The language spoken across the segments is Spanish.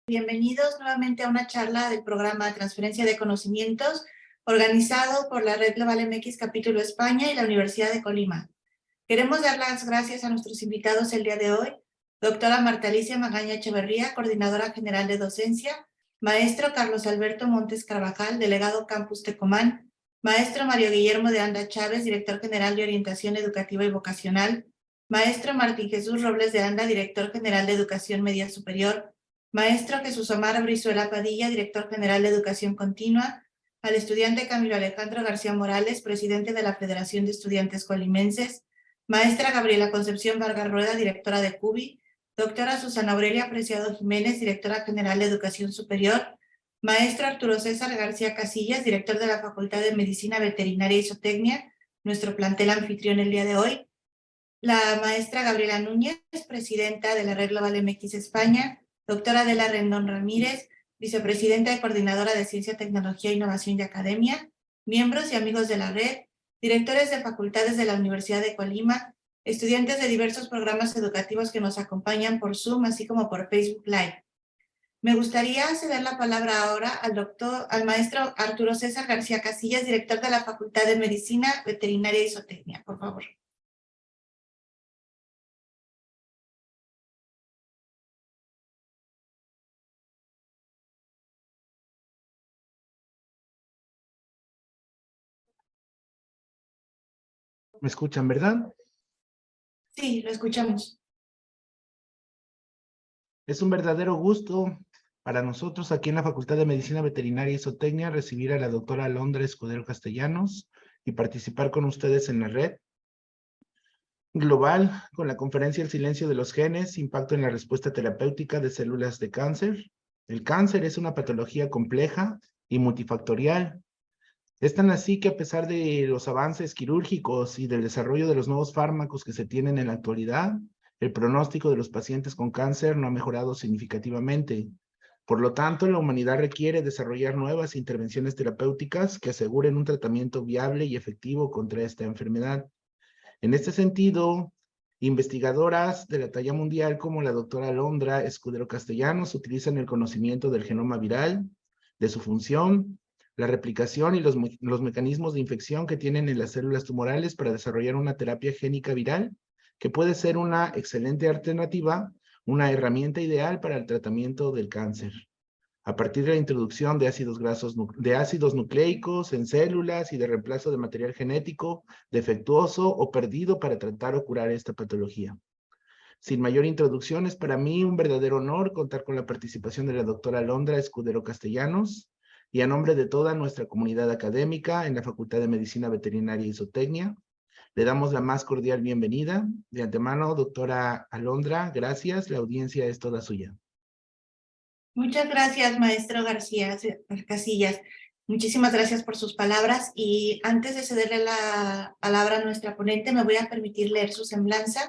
Bienvenidos nuevamente a una charla del programa Transferencia de Conocimientos, organizado por la Red Global MX Capítulo España y la Universidad de Colima. Queremos dar las gracias a nuestros invitados el día de hoy, doctora Marta Alicia Magaña Echeverría, coordinadora general de docencia, maestro Carlos Alberto Montes Carvajal, delegado Campus Tecomán, maestro Mario Guillermo de Anda Chávez, director general de orientación educativa y vocacional, maestro Martín Jesús Robles de Anda, director general de educación media superior, maestro Jesús Omar Brizuela Padilla, director general de Educación Continua, al estudiante Camilo Alejandro García Morales, presidente de la Federación de Estudiantes Colimenses, maestra Gabriela Concepción Vargas Rueda, directora de CUBI, doctora Susana Aurelia Preciado Jiménez, directora general de Educación Superior, maestro Arturo César García Casillas, director de la Facultad de Medicina Veterinaria y Zootecnia, nuestro plantel anfitrión el día de hoy, la maestra Gabriela Núñez, presidenta de la Red Global MX España, doctora Adela Rendón Ramírez, vicepresidenta y coordinadora de Ciencia, Tecnología, Innovación y Academia, miembros y amigos de la red, directores de facultades de la Universidad de Colima, estudiantes de diversos programas educativos que nos acompañan por Zoom, así como por Facebook Live. Me gustaría ceder la palabra ahora al maestro Arturo César García Casillas, director de la Facultad de Medicina, Veterinaria y Zootecnia, por favor. ¿Me escuchan, verdad? Sí, lo escuchamos. Es un verdadero gusto para nosotros aquí en la Facultad de Medicina Veterinaria y Zootecnia recibir a la doctora Alondra Escudero Castellanos y participar con ustedes en la red global con la conferencia El silencio de los genes, impacto en la respuesta terapéutica de células de cáncer. El cáncer es una patología compleja y multifactorial. Es tan así que a pesar de los avances quirúrgicos y del desarrollo de los nuevos fármacos que se tienen en la actualidad, el pronóstico de los pacientes con cáncer no ha mejorado significativamente. Por lo tanto, la humanidad requiere desarrollar nuevas intervenciones terapéuticas que aseguren un tratamiento viable y efectivo contra esta enfermedad. En este sentido, investigadoras de la talla mundial como la doctora Alondra Escudero Castellanos utilizan el conocimiento del genoma viral, de su función, la replicación y los mecanismos de infección que tienen en las células tumorales para desarrollar una terapia génica viral que puede ser una excelente alternativa, una herramienta ideal para el tratamiento del cáncer. A partir de la introducción de ácidos nucleicos en células y de reemplazo de material genético defectuoso o perdido para tratar o curar esta patología. Sin mayor introducción, es para mí un verdadero honor contar con la participación de la doctora Alondra Escudero Castellanos y a nombre de toda nuestra comunidad académica en la Facultad de Medicina Veterinaria y Zootecnia, le damos la más cordial bienvenida. De antemano, doctora Alondra, gracias, la audiencia es toda suya. Muchas gracias, maestro García Casillas. Muchísimas gracias por sus palabras y antes de cederle la palabra a nuestra ponente, me voy a permitir leer su semblanza.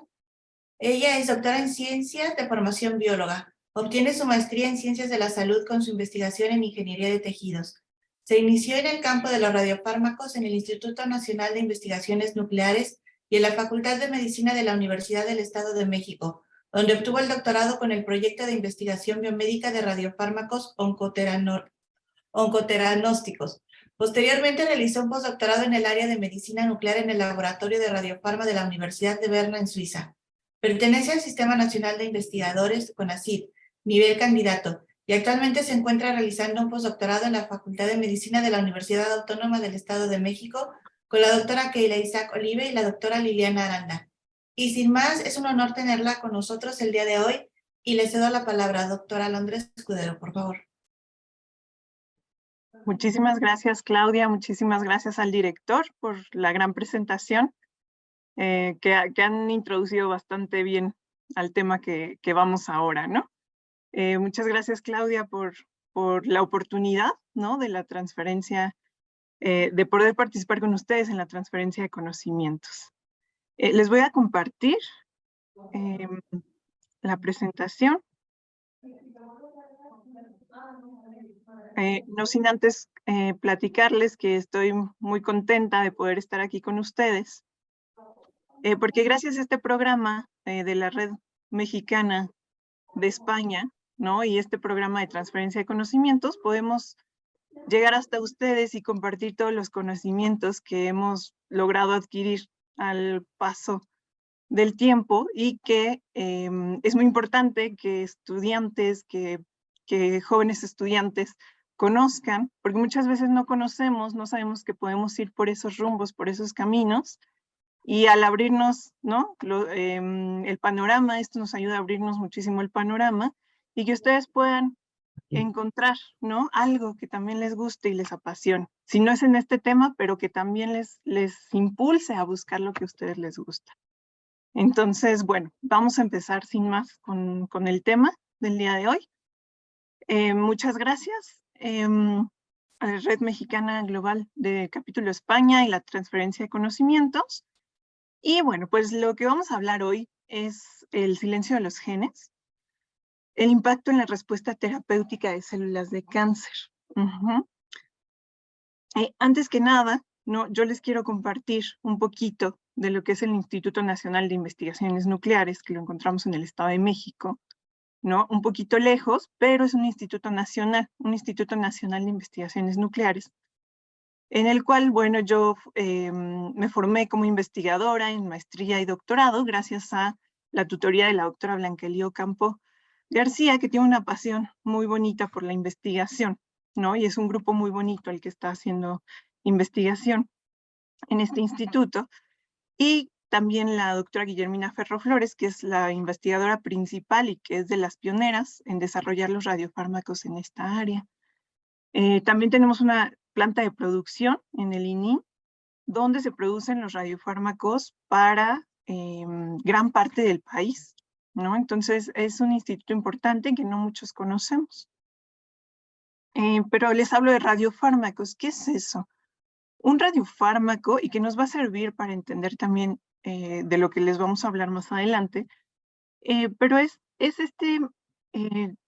Ella es doctora en ciencias de formación bióloga. Obtiene su maestría en ciencias de la salud con su investigación en ingeniería de tejidos. Se inició en el campo de los radiofármacos en el Instituto Nacional de Investigaciones Nucleares y en la Facultad de Medicina de la Universidad del Estado de México, donde obtuvo el doctorado con el proyecto de investigación biomédica de radiofármacos oncoteranósticos. Posteriormente realizó un postdoctorado en el área de medicina nuclear en el laboratorio de radiofarma de la Universidad de Berna en Suiza. Pertenece al Sistema Nacional de Investigadores CONACYT, nivel candidato, y actualmente se encuentra realizando un postdoctorado en la Facultad de Medicina de la Universidad Autónoma del Estado de México con la doctora Keila Isaac Olive y la doctora Liliana Aranda. Y sin más, es un honor tenerla con nosotros el día de hoy y le cedo la palabra, doctora Alondra Escudero, por favor. Muchísimas gracias, Claudia. Muchísimas gracias al director por la gran presentación que han introducido bastante bien al tema que vamos ahora, ¿no? Muchas gracias, Claudia, por la oportunidad, ¿no? De la transferencia, de poder participar con ustedes en la transferencia de conocimientos. Les voy a compartir la presentación. No sin antes platicarles que estoy muy contenta de poder estar aquí con ustedes, porque gracias a este programa de la Red Mexicana de España, ¿no? Y este programa de transferencia de conocimientos, podemos llegar hasta ustedes y compartir todos los conocimientos que hemos logrado adquirir al paso del tiempo y que es muy importante que estudiantes, que jóvenes estudiantes conozcan, porque muchas veces no conocemos, no sabemos que podemos ir por esos rumbos, por esos caminos, y al abrirnos, ¿no? El panorama, esto nos ayuda a abrirnos muchísimo el panorama, y que ustedes puedan encontrar, ¿no? Algo que también les guste y les apasione. Si no es en este tema, pero que también les impulse a buscar lo que a ustedes les gusta. Entonces, bueno, vamos a empezar sin más con el tema del día de hoy. Muchas gracias a la Red Mexicana Global de Capítulo España y la transferencia de conocimientos. Y bueno, pues lo que vamos a hablar hoy es el silencio de los genes, el impacto en la respuesta terapéutica de células de cáncer. Antes que nada, ¿no? Yo les quiero compartir un poquito de lo que es el Instituto Nacional de Investigaciones Nucleares, que lo encontramos en el Estado de México, ¿no? Un poquito lejos, pero es un Instituto Nacional de Investigaciones Nucleares, en el cual, bueno, yo me formé como investigadora en maestría y doctorado gracias a la tutoría de la doctora Blanquelí Ocampo García, que tiene una pasión muy bonita por la investigación, ¿no? Y es un grupo muy bonito el que está haciendo investigación en este instituto. Y también la doctora Guillermina Ferro Flores, que es la investigadora principal y que es de las pioneras en desarrollar los radiofármacos en esta área. También tenemos una planta de producción en el INI, donde se producen los radiofármacos para gran parte del país, ¿no? Entonces es un instituto importante que no muchos conocemos. Pero les hablo de radiofármacos. ¿Qué es eso? Un radiofármaco, y que nos va a servir para entender también de lo que les vamos a hablar más adelante, pero es este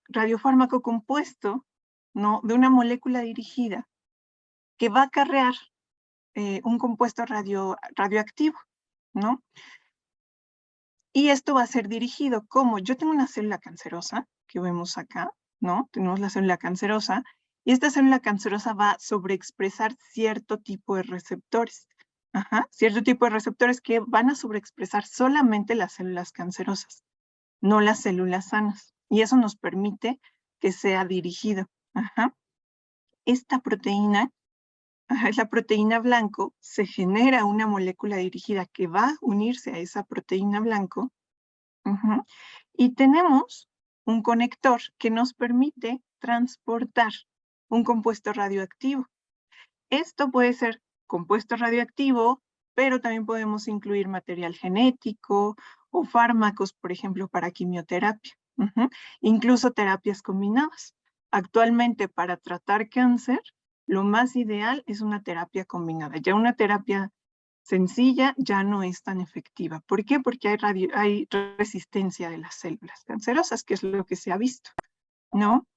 radiofármaco compuesto, ¿no? De una molécula dirigida que va a acarrear un compuesto radioactivo, ¿no? Y esto va a ser dirigido como yo tengo una célula cancerosa, que vemos acá, ¿no? Tenemos la célula cancerosa, y esta célula cancerosa va a sobreexpresar cierto tipo de receptores. Cierto tipo de receptores que van a sobreexpresar solamente las células cancerosas, no las células sanas. Y eso nos permite que sea dirigido. Esta proteína, es la proteína blanco, se genera una molécula dirigida que va a unirse a esa proteína blanco. Y tenemos un conector que nos permite transportar un compuesto radioactivo. Esto puede ser compuesto radioactivo, pero también podemos incluir material genético o fármacos, por ejemplo, para quimioterapia. Incluso terapias combinadas. Actualmente, para tratar cáncer, lo más ideal es una terapia combinada. Ya una terapia sencilla ya no es tan efectiva. ¿Por qué? Porque hay resistencia de las células cancerosas, que es lo que se ha visto, ¿no?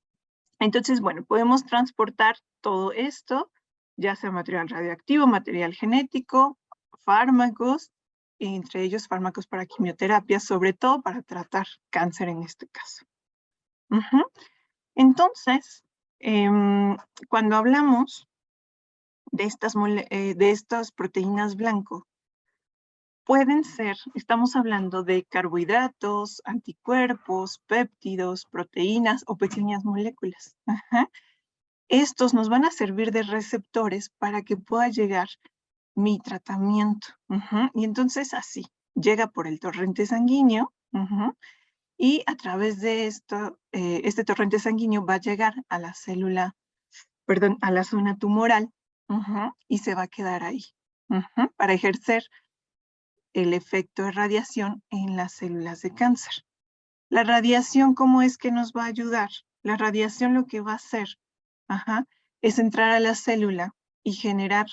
Entonces, bueno, podemos transportar todo esto, ya sea material radioactivo, material genético, fármacos, entre ellos fármacos para quimioterapia, sobre todo para tratar cáncer en este caso. Entonces, cuando hablamos de estas proteínas blanco, pueden ser, estamos hablando de carbohidratos, anticuerpos, péptidos, proteínas o pequeñas moléculas. Estos nos van a servir de receptores para que pueda llegar mi tratamiento. Y entonces así, llega por el torrente sanguíneo y a través de esto, este torrente sanguíneo va a llegar a la célula, perdón, a la zona tumoral y se va a quedar ahí para ejercer el efecto de radiación en las células de cáncer. La radiación, ¿cómo es que nos va a ayudar? La radiación lo que va a hacer es entrar a la célula y generar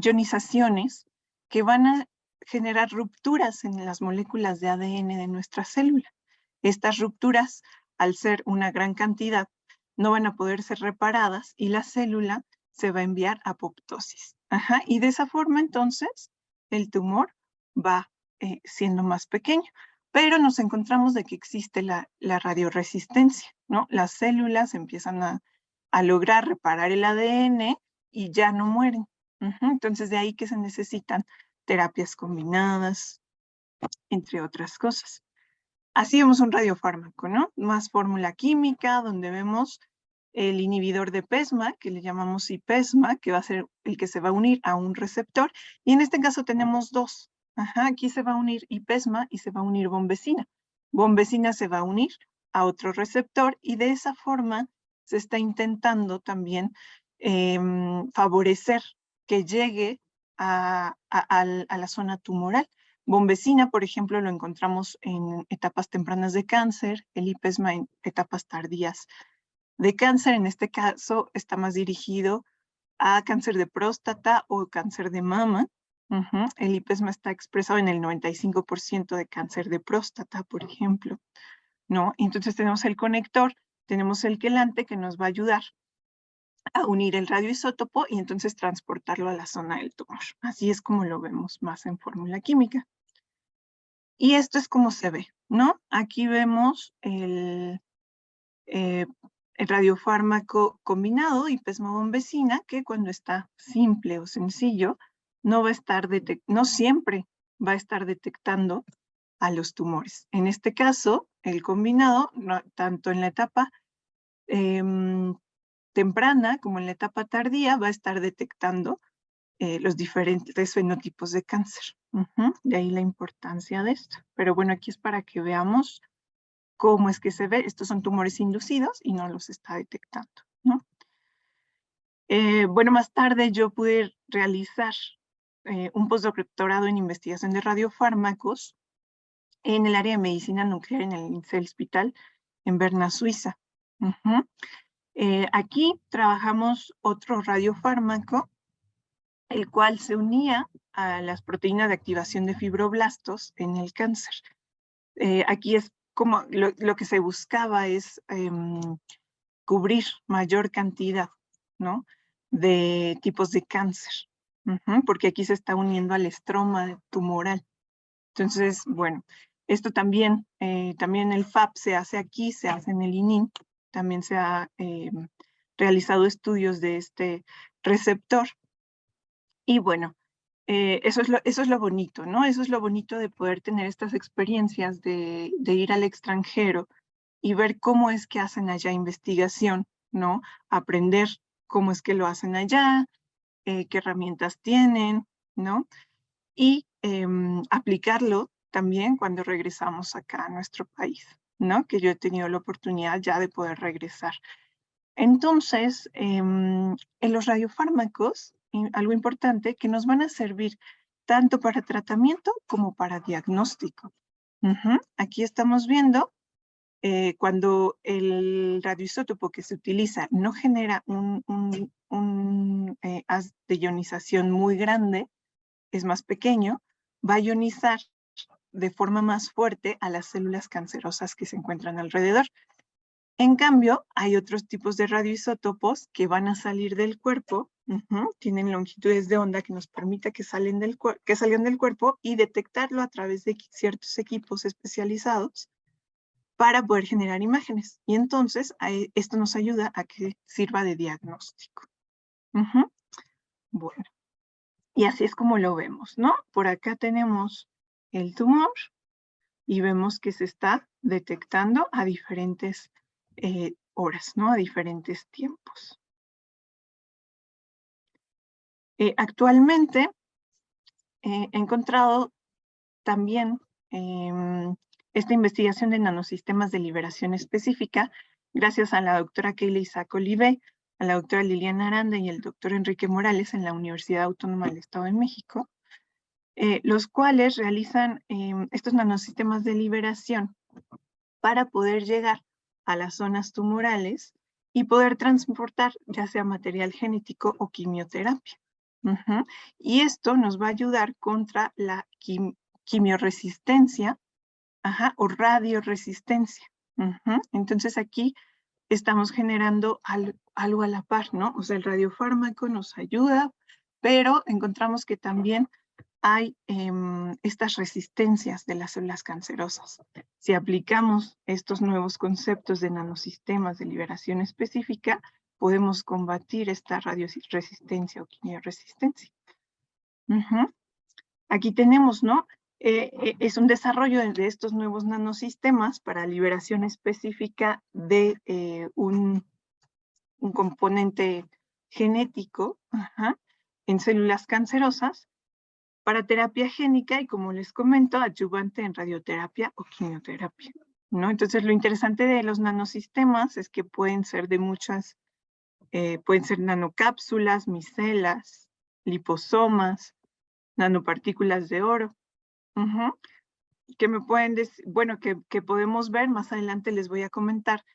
ionizaciones que van a generar rupturas en las moléculas de ADN de nuestra célula. Estas rupturas, al ser una gran cantidad, no van a poder ser reparadas y la célula se va a enviar a apoptosis. Y de esa forma, entonces, el tumor va siendo más pequeño. pero nos encontramos de que existe la radioresistencia, ¿no? Las células empiezan a lograr reparar el ADN y ya no mueren. Entonces, de ahí que se necesitan terapias combinadas, entre otras cosas. Así vemos un radiofármaco, ¿no? Más fórmula química, donde vemos el inhibidor de PESMA, que le llamamos IPESMA, que va a ser el que se va a unir a un receptor. Y en este caso tenemos dos. Aquí se va a unir IPESMA y se va a unir bombecina. Bombecina se va a unir a otro receptor y de esa forma se está intentando también favorecer que llegue a la zona tumoral. Bombecina, por ejemplo, lo encontramos en etapas tempranas de cáncer, el IPESMA en etapas tardías de cáncer. En este caso está más dirigido a cáncer de próstata o cáncer de mama. El IPESMA está expresado en el 95% de cáncer de próstata, por ejemplo, ¿no? Entonces tenemos el conector, tenemos el quelante que nos va a ayudar a unir el radioisótopo y entonces transportarlo a la zona del tumor. Así es como lo vemos más en fórmula química. Y esto es como se ve, ¿no? Aquí vemos el radiofármaco combinado, IPESMA-bombecina, que cuando está simple o sencillo, no siempre va a estar detectando a los tumores. En este caso, el combinado, tanto en la etapa temprana como en la etapa tardía, va a estar detectando los diferentes fenotipos de cáncer. De ahí la importancia de esto. Pero bueno, aquí es para que veamos cómo es que se ve. Estos son tumores inducidos y no los está detectando, ¿no? Bueno, más tarde yo pude realizar un postdoctorado en investigación de radiofármacos en el área de medicina nuclear en el INSE-Hospital en Berna, Suiza. Aquí trabajamos otro radiofármaco, el cual se unía a las proteínas de activación de fibroblastos en el cáncer. Aquí es como lo que se buscaba es cubrir mayor cantidad, ¿no?, de tipos de cáncer, porque aquí se está uniendo al estroma tumoral. Entonces, bueno, esto también el FAP se hace aquí, se hace en el ININ, también se ha realizado estudios de este receptor. Y bueno, eso es lo bonito, ¿no? Eso es lo bonito de poder tener estas experiencias de ir al extranjero y ver cómo es que hacen allá investigación, ¿no? Aprender cómo es que lo hacen allá, qué herramientas tienen, ¿no? Y aplicarlo también cuando regresamos acá a nuestro país, ¿no? Que yo he tenido la oportunidad ya de poder regresar. Entonces, en los radiofármacos, algo importante, que nos van a servir tanto para tratamiento como para diagnóstico. Aquí estamos viendo cuando el radioisótopo que se utiliza no genera un haz de ionización muy grande, es más pequeño, va a ionizar de forma más fuerte a las células cancerosas que se encuentran alrededor. En cambio, hay otros tipos de radioisótopos que van a salir del cuerpo, tienen longitudes de onda que nos permite que salgan del cuerpo y detectarlo a través de ciertos equipos especializados para poder generar imágenes. Y entonces esto nos ayuda a que sirva de diagnóstico. Bueno, y así es como lo vemos, ¿no? Por acá tenemos el tumor y vemos que se está detectando a diferentes horas, ¿no? A diferentes tiempos. Actualmente he encontrado también esta investigación de nanosistemas de liberación específica gracias a la doctora Keila Isaac Olivé, a la doctora Liliana Aranda y el doctor Enrique Morales en la Universidad Autónoma del Estado de México, los cuales realizan estos nanosistemas de liberación para poder llegar a las zonas tumorales y poder transportar ya sea material genético o quimioterapia. Y esto nos va a ayudar contra la quimioresistencia o radioresistencia. Entonces aquí estamos generando algo a la par, ¿no? O sea, el radiofármaco nos ayuda, pero encontramos que también hay estas resistencias de las células cancerosas. Si aplicamos estos nuevos conceptos de nanosistemas de liberación específica, podemos combatir esta radioresistencia o quimioresistencia. Aquí tenemos, ¿no? Es un desarrollo de estos nuevos nanosistemas para liberación específica de un componente genético en células cancerosas para terapia génica y, como les comento, adyuvante en radioterapia o quimioterapia, ¿no? Entonces, lo interesante de los nanosistemas es que pueden ser de muchas, pueden ser nanocápsulas, micelas, liposomas, nanopartículas de oro, que me pueden decir, bueno, que podemos ver, más adelante les voy a comentar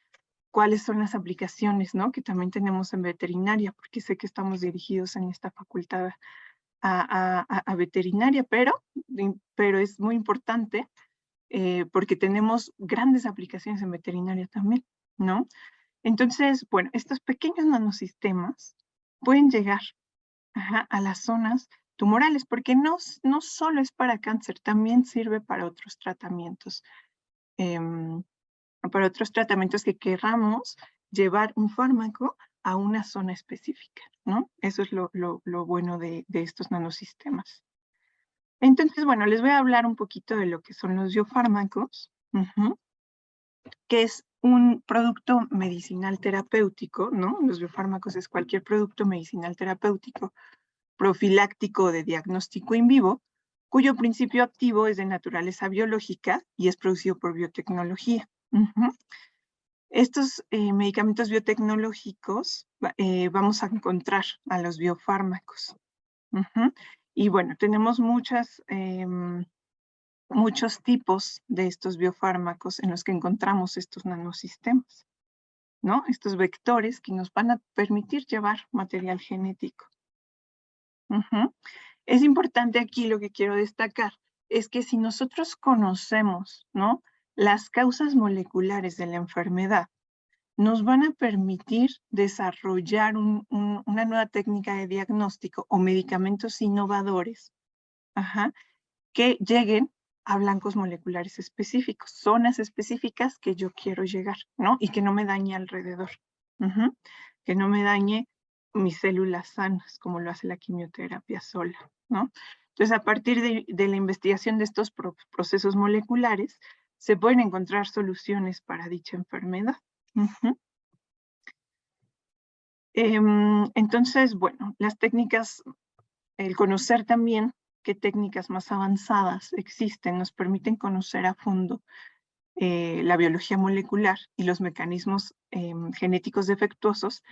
cuáles son las aplicaciones, ¿no? Que también tenemos en veterinaria, porque sé que estamos dirigidos en esta facultad a veterinaria, pero es muy importante porque tenemos grandes aplicaciones en veterinaria también, ¿no? Entonces, bueno, estos pequeños nanosistemas pueden llegar a las zonas tumorales, porque no solo es para cáncer, también sirve para otros tratamientos. Para otros tratamientos que querramos llevar un fármaco a una zona específica, ¿no? Eso es lo bueno de estos nanosistemas. Entonces, bueno, les voy a hablar un poquito de lo que son los biofármacos, que es un producto medicinal terapéutico, ¿no? Los biofármacos es cualquier producto medicinal terapéutico, profiláctico de diagnóstico in vivo, cuyo principio activo es de naturaleza biológica y es producido por biotecnología. Estos medicamentos biotecnológicos vamos a encontrar a los biofármacos. Y bueno, tenemos muchos tipos de estos biofármacos en los que encontramos estos nanosistemas, ¿no? Estos vectores que nos van a permitir llevar material genético. Es importante aquí, lo que quiero destacar es que si nosotros conocemos, ¿no?, las causas moleculares de la enfermedad, nos van a permitir desarrollar una nueva técnica de diagnóstico o medicamentos innovadores que lleguen a blancos moleculares específicos, zonas específicas que yo quiero llegar, ¿no? Y que no me dañe alrededor, que no me dañe mis células sanas, como lo hace la quimioterapia sola, ¿no? Entonces, a partir de la investigación de estos procesos moleculares, se pueden encontrar soluciones para dicha enfermedad. Entonces, bueno, las técnicas, el conocer también qué técnicas más avanzadas existen, nos permiten conocer a fondo la biología molecular y los mecanismos genéticos defectuosos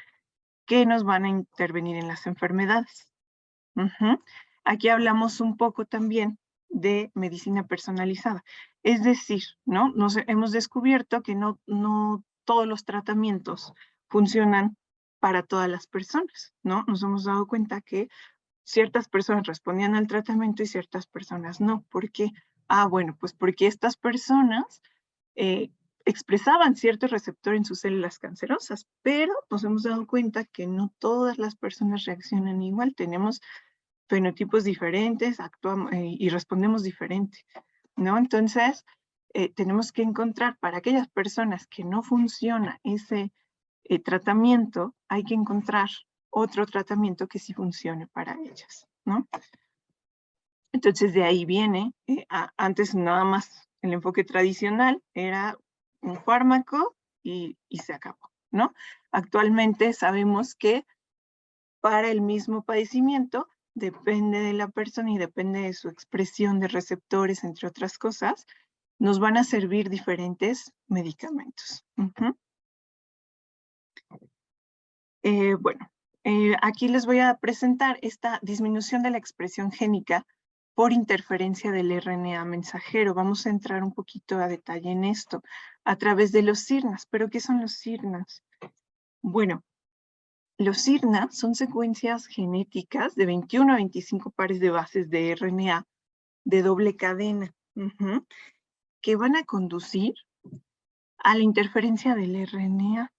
que nos van a intervenir en las enfermedades. Aquí hablamos un poco también de medicina personalizada. Es decir, ¿no? Hemos descubierto que no todos los tratamientos funcionan para todas las personas, ¿no? Nos hemos dado cuenta que ciertas personas respondían al tratamiento y ciertas personas no. ¿Por qué? Bueno, pues porque estas personas expresaban cierto receptor en sus células cancerosas, pero nos hemos dado cuenta que no todas las personas reaccionan igual. Tenemos fenotipos diferentes, actuamos y respondemos diferente, ¿no? Entonces, tenemos que encontrar para aquellas personas que no funciona ese tratamiento, hay que encontrar otro tratamiento que sí funcione para ellas, ¿no? Entonces, de ahí viene, antes nada más el enfoque tradicional era un fármaco y se acabó, ¿no? Actualmente sabemos que para el mismo padecimiento depende de la persona y depende de su expresión de receptores, entre otras cosas, nos van a servir diferentes medicamentos. Bueno, aquí les voy a presentar esta disminución de la expresión génica por interferencia del RNA mensajero. Vamos a entrar un poquito a detalle en esto a través de los siRNAs. ¿Pero qué son los siRNAs? Bueno, los siRNAs son secuencias genéticas de 21 a 25 pares de bases de RNA de doble cadena que van a conducir a la interferencia del RNA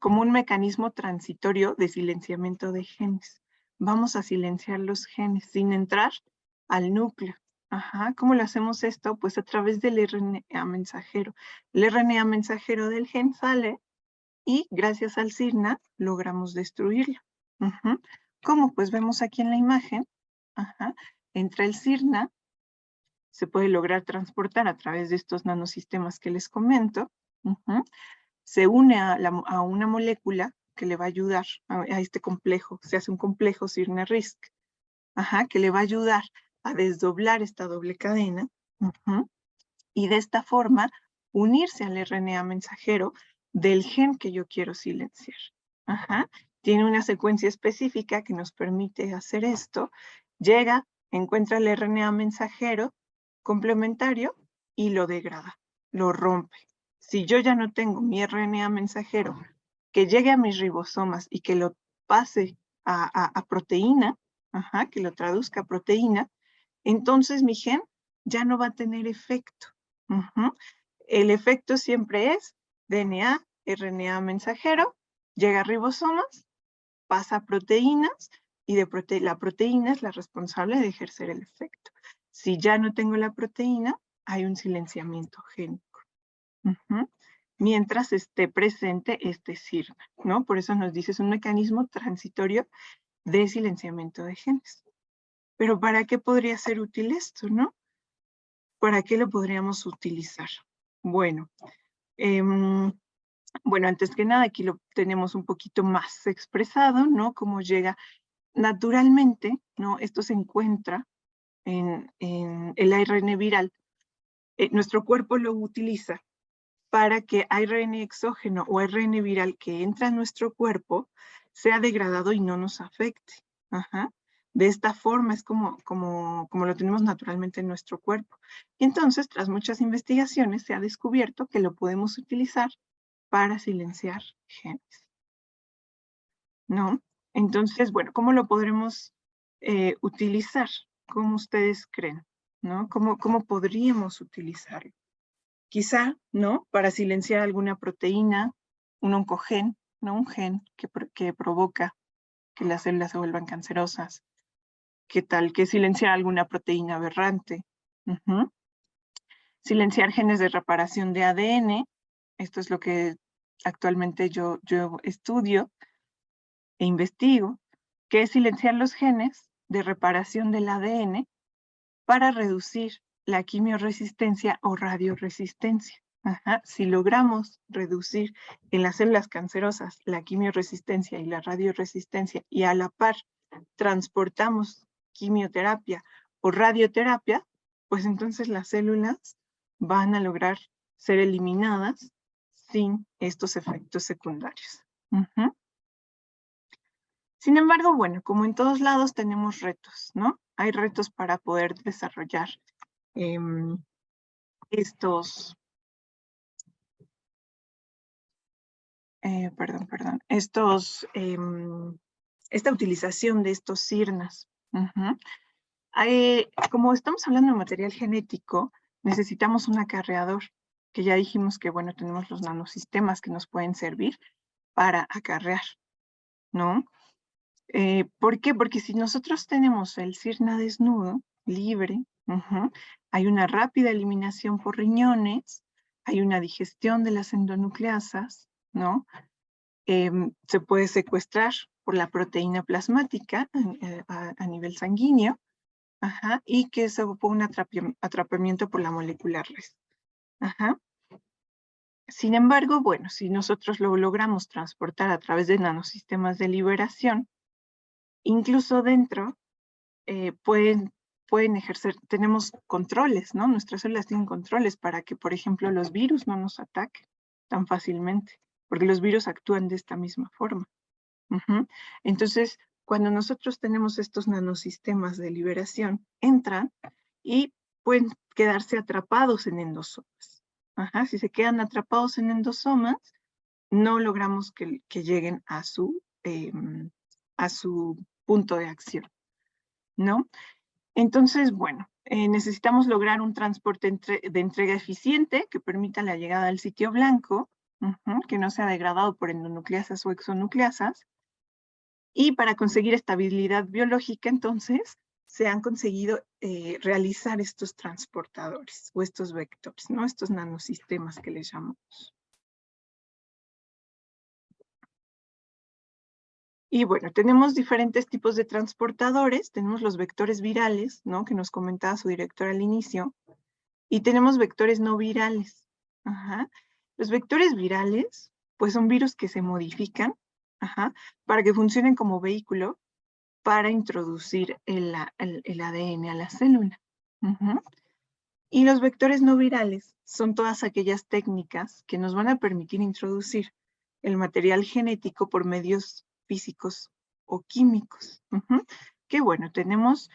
como un mecanismo transitorio de silenciamiento de genes. Vamos a silenciar los genes sin entrar al núcleo. Ajá, ¿cómo lo hacemos esto? Pues a través del RNA mensajero. El RNA mensajero del gen sale y gracias al siRNA logramos destruirlo. Ujú. ¿Cómo? Pues vemos aquí en la imagen, ajá, entra el siRNA, se puede lograr transportar a través de estos nanosistemas que les comento, ujú, se une a una molécula que le va a ayudar a este complejo, se hace un complejo siRNA-RISC, ajá, que le va a ayudar a desdoblar esta doble cadena, ujú, y de esta forma unirse al RNA mensajero del gen que yo quiero silenciar. Ajá. Tiene una secuencia específica que nos permite hacer esto. Llega, encuentra el RNA mensajero complementario y lo degrada, lo rompe. Si yo ya no tengo mi RNA mensajero que llegue a mis ribosomas y que lo pase a proteína, ajá, que lo traduzca a proteína, entonces mi gen ya no va a tener efecto. Ujú. El efecto siempre es DNA, RNA mensajero, llega a ribosomas, pasa a proteínas y la proteína es la responsable de ejercer el efecto. Si ya no tengo la proteína, hay un silenciamiento génico. Ujú. Mientras esté presente este siRNA, ¿no? Por eso nos dice, es un mecanismo transitorio de silenciamiento de genes. Pero ¿para qué podría ser útil esto, no? ¿Para qué lo podríamos utilizar? Bueno, bueno, antes que nada aquí lo tenemos un poquito más expresado, ¿no? Cómo llega naturalmente, ¿no? Esto se encuentra en el ARN viral. Nuestro cuerpo lo utiliza para que ARN exógeno o ARN viral que entra a nuestro cuerpo sea degradado y no nos afecte. Ajá. De esta forma es como lo tenemos naturalmente en nuestro cuerpo. Y entonces, tras muchas investigaciones, se ha descubierto que lo podemos utilizar para silenciar genes, ¿no? Entonces, bueno, ¿cómo lo podremos utilizar? ¿Cómo ustedes creen? ¿No? ¿Cómo podríamos utilizarlo? Quizá, ¿no? Para silenciar alguna proteína, un oncogen, ¿no? Un gen que provoca que las células se vuelvan cancerosas. ¿Qué tal que silenciar alguna proteína aberrante? Uh-huh. Silenciar genes de reparación de ADN. Esto es lo que actualmente yo estudio e investigo, que es silenciar los genes de reparación del ADN para reducir la quimiorresistencia o radioresistencia. Ajá. Si logramos reducir en las células cancerosas la quimiorresistencia y la radioresistencia y a la par transportamos quimioterapia o radioterapia, pues entonces las células van a lograr ser eliminadas sin estos efectos secundarios. Uh-huh. Sin embargo, bueno, como en todos lados tenemos retos, ¿no? Hay retos para poder desarrollar esta utilización de estos siRNAs. Uh-huh. Como estamos hablando de material genético, necesitamos un acarreador, que ya dijimos que, bueno, tenemos los nanosistemas que nos pueden servir para acarrear, ¿no? ¿Por qué? Porque si nosotros tenemos el siRNA desnudo, libre, hay una rápida eliminación por riñones, hay una digestión de las endonucleasas, ¿no? Se puede secuestrar por la proteína plasmática a nivel sanguíneo, y que se ocupa un atrapamiento por la molécula RES. Sin embargo, bueno, si nosotros lo logramos transportar a través de nanosistemas de liberación, incluso dentro pueden ejercer, tenemos controles, ¿no? Nuestras células tienen controles para que, por ejemplo, los virus no nos ataquen tan fácilmente, porque los virus actúan de esta misma forma. Entonces, cuando nosotros tenemos estos nanosistemas de liberación, entran y pueden quedarse atrapados en endosomas. Si se quedan atrapados en endosomas, no logramos que lleguen a su punto de acción, ¿no? Entonces, bueno, necesitamos lograr un transporte de entrega eficiente que permita la llegada al sitio blanco, que no sea degradado por endonucleasas o exonucleasas. Y para conseguir estabilidad biológica, entonces, se han conseguido realizar estos transportadores o estos vectores, ¿no? Estos nanosistemas que les llamamos. Y bueno, tenemos diferentes tipos de transportadores. Tenemos los vectores virales, ¿no? Que nos comentaba su director al inicio. Y tenemos vectores no virales. Ajá. Los vectores virales, pues son virus que se modifican, ajá, para que funcionen como vehículo para introducir el ADN a la célula. Ujú. Y los vectores no virales son todas aquellas técnicas que nos van a permitir introducir el material genético por medios físicos o químicos. Ujú. Que bueno, tenemos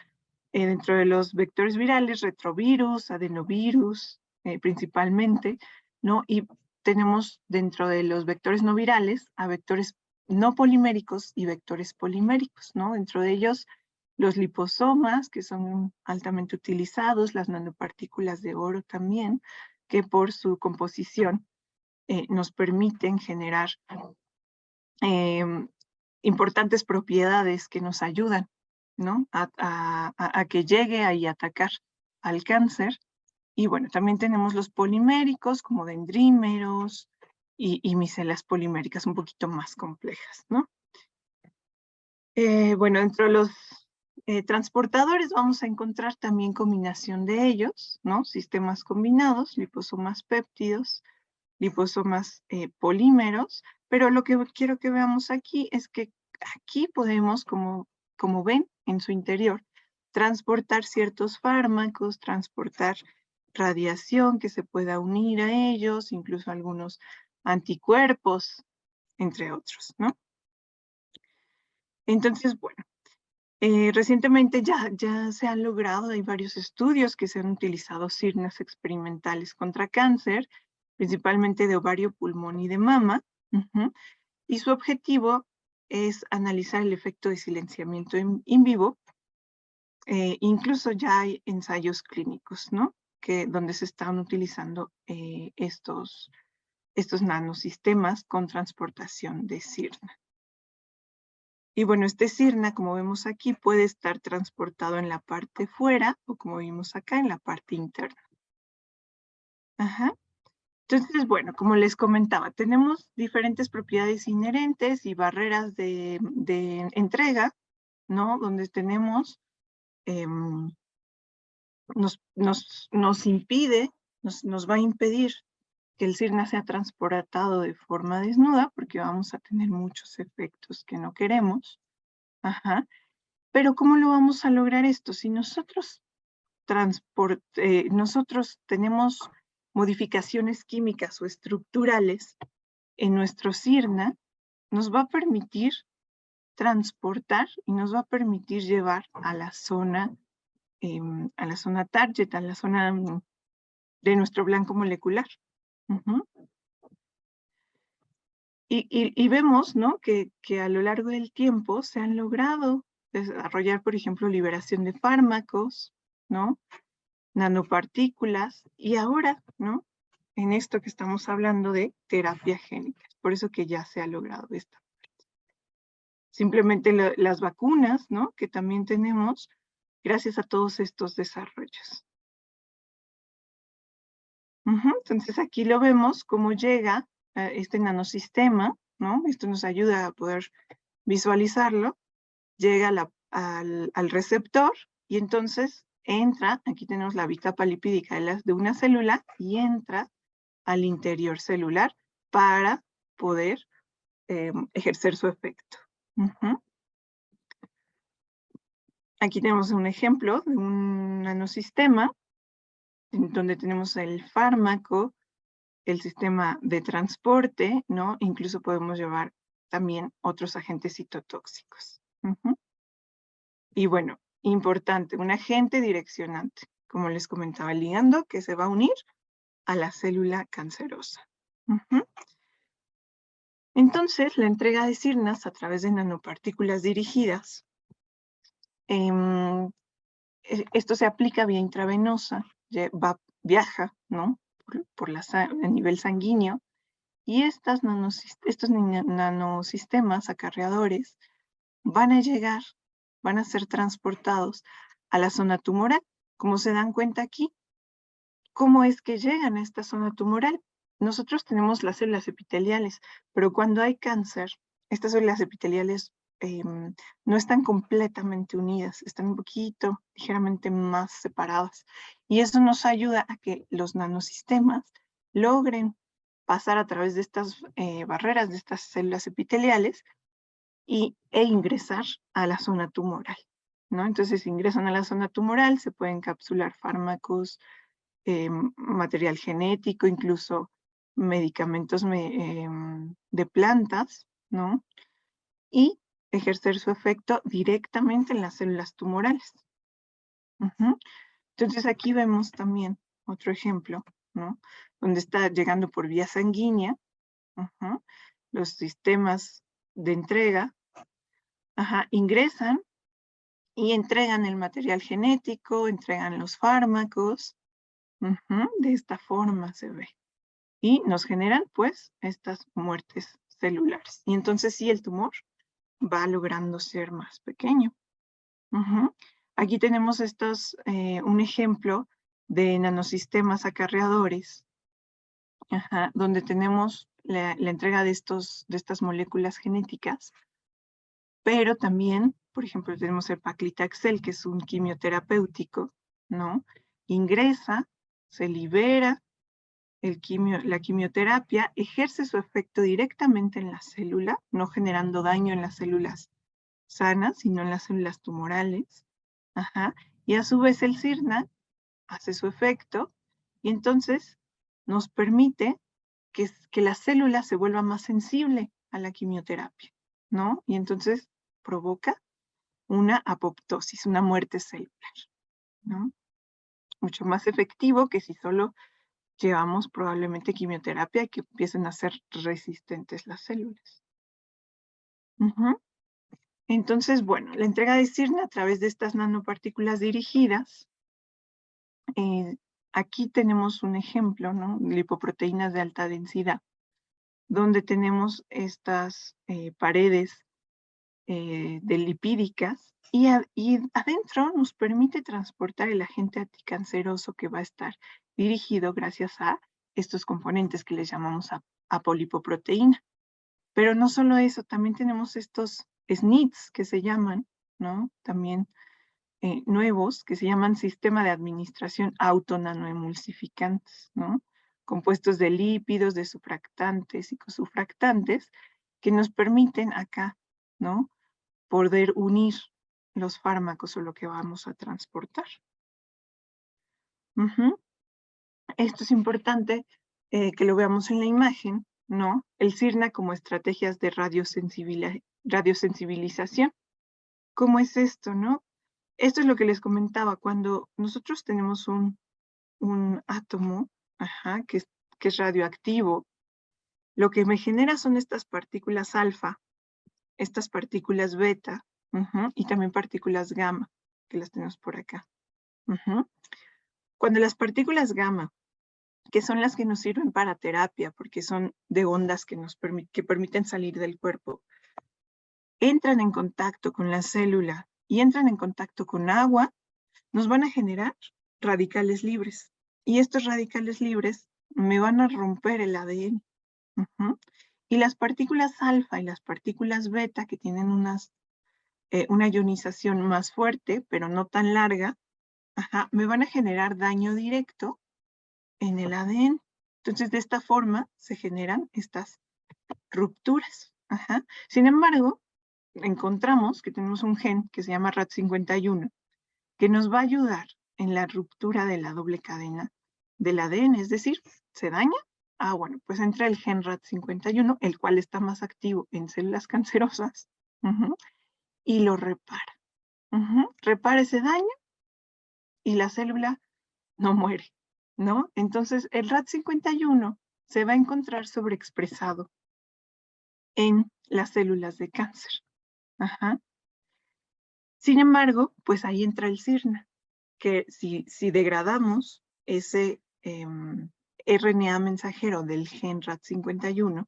dentro de los vectores virales retrovirus, adenovirus, principalmente, ¿no? Y tenemos dentro de los vectores no virales a vectores no poliméricos y vectores poliméricos, ¿no? Dentro de ellos los liposomas, que son altamente utilizados, las nanopartículas de oro también, que por su composición nos permiten generar importantes propiedades que nos ayudan, ¿no? A que llegue a atacar al cáncer. Y bueno, también tenemos los poliméricos como dendrímeros y micelas poliméricas un poquito más complejas, ¿no? Bueno, dentro de los transportadores vamos a encontrar también combinación de ellos, ¿no? Sistemas combinados, liposomas péptidos, liposomas polímeros, pero lo que quiero que veamos aquí es que aquí podemos, como ven en su interior, transportar ciertos fármacos, transportar radiación que se pueda unir a ellos, incluso algunos anticuerpos, entre otros, ¿no? Entonces, bueno, recientemente ya se han logrado, hay varios estudios que se han utilizado sirnas experimentales contra cáncer, principalmente de ovario, pulmón y de mama, y su objetivo es analizar el efecto de silenciamiento in vivo. Incluso ya hay ensayos clínicos, ¿no? Donde se están utilizando estos nanosistemas con transportación de sirna. Y bueno, este sirna, como vemos aquí, puede estar transportado en la parte fuera o como vimos acá, en la parte interna. Ajá. Entonces, bueno, como les comentaba, tenemos diferentes propiedades inherentes y barreras de entrega, ¿no? Donde tenemos, nos impide, nos va a impedir que el sirna sea transportado de forma desnuda, porque vamos a tener muchos efectos que no queremos. Ajá. Pero ¿cómo lo vamos a lograr esto? Si nosotros tenemos modificaciones químicas o estructurales en nuestro sirna, nos va a permitir transportar y nos va a permitir llevar a la zona target, a la zona de nuestro blanco molecular. Y vemos, ¿no? que a lo largo del tiempo se han logrado desarrollar, por ejemplo, liberación de fármacos, ¿no? Nanopartículas, y ahora, ¿no? En esto que estamos hablando de terapia génica. Por eso que ya se ha logrado esta parte. Simplemente las vacunas, ¿no? Que también tenemos gracias a todos estos desarrollos. Entonces aquí lo vemos cómo llega este nanosistema, ¿no? Esto nos ayuda a poder visualizarlo. Llega al receptor y entonces entra, aquí tenemos la bicapa lipídica de una célula y entra al interior celular para poder ejercer su efecto. Aquí tenemos un ejemplo de un nanosistema en donde tenemos el fármaco, el sistema de transporte, ¿no? Incluso podemos llevar también otros agentes citotóxicos. Y bueno, importante, un agente direccionante, como les comentaba, el ligando que se va a unir a la célula cancerosa. Entonces, la entrega de sirnas a través de nanopartículas dirigidas, esto se aplica vía intravenosa, viaja, ¿no? a nivel sanguíneo, y estos nanosistemas acarreadores van a llegar, van a ser transportados a la zona tumoral. Como se dan cuenta aquí, ¿cómo es que llegan a esta zona tumoral? Nosotros tenemos las células epiteliales, pero cuando hay cáncer, estas células epiteliales no están completamente unidas, están un poquito, ligeramente más separadas. Y eso nos ayuda a que los nanosistemas logren pasar a través de estas barreras, de estas células epiteliales, e ingresar a la zona tumoral, ¿no? Entonces ingresan a la zona tumoral, se pueden encapsular fármacos, material genético, incluso medicamentos de plantas, ¿no? Y ejercer su efecto directamente en las células tumorales. Entonces aquí vemos también otro ejemplo, ¿no? Donde está llegando por vía sanguínea, los sistemas de entrega, ingresan y entregan el material genético, entregan los fármacos, de esta forma se ve. Y nos generan, pues, estas muertes celulares. Y entonces sí, el tumor va logrando ser más pequeño. Aquí tenemos un ejemplo de nanosistemas acarreadores, donde tenemos la entrega de estas moléculas genéticas, pero también, por ejemplo, tenemos el paclitaxel, que es un quimioterapéutico, ¿no? Ingresa, se libera la quimioterapia, ejerce su efecto directamente en la célula, no generando daño en las células sanas, sino en las células tumorales. Y a su vez el sirna hace su efecto y entonces nos permite que la célula se vuelva más sensible a la quimioterapia, ¿no? Y entonces provoca una apoptosis, una muerte celular, ¿no? Mucho más efectivo que si solo llevamos probablemente quimioterapia y que empiecen a ser resistentes las células. Entonces, bueno, la entrega de sirna a través de estas nanopartículas dirigidas. Aquí tenemos un ejemplo, ¿no? Lipoproteínas de alta densidad, donde tenemos estas paredes de lipídicas y adentro nos permite transportar el agente anticanceroso que va a estar dirigido gracias a estos componentes que les llamamos apolipoproteína. Pero no solo eso, también tenemos estos SNIDs que se llaman, ¿no? También nuevos que se llaman Sistema de Administración Autonanoemulsificantes, ¿no? Compuestos de lípidos, de surfactantes y cosufractantes que nos permiten acá, ¿no? Poder unir los fármacos o lo que vamos a transportar. Esto es importante que lo veamos en la imagen, ¿no? El sirna como estrategias de radiosensibilización. ¿Cómo es esto, no? Esto es lo que les comentaba, cuando nosotros tenemos un átomo que es radioactivo, lo que me genera son estas partículas alfa, estas partículas beta, y también partículas gamma, que las tenemos por acá. Cuando las partículas gamma, que son las que nos sirven para terapia, porque son de ondas que permiten salir del cuerpo, entran en contacto con la célula y entran en contacto con agua, nos van a generar radicales libres. Y estos radicales libres me van a romper el ADN. Y las partículas alfa y las partículas beta, que tienen una ionización más fuerte, pero no tan larga, me van a generar daño directo en el ADN. Entonces, de esta forma se generan estas rupturas. Sin embargo, encontramos que tenemos un gen que se llama RAD51, que nos va a ayudar en la ruptura de la doble cadena del ADN, es decir, ¿se daña? Bueno, pues entra el gen RAD51, el cual está más activo en células cancerosas, y lo repara. Repara ese daño y la célula no muere, ¿no? Entonces, el RAD51 se va a encontrar sobreexpresado en las células de cáncer. Sin embargo, pues ahí entra el sirna, que si degradamos ese RNA mensajero del gen RAD51,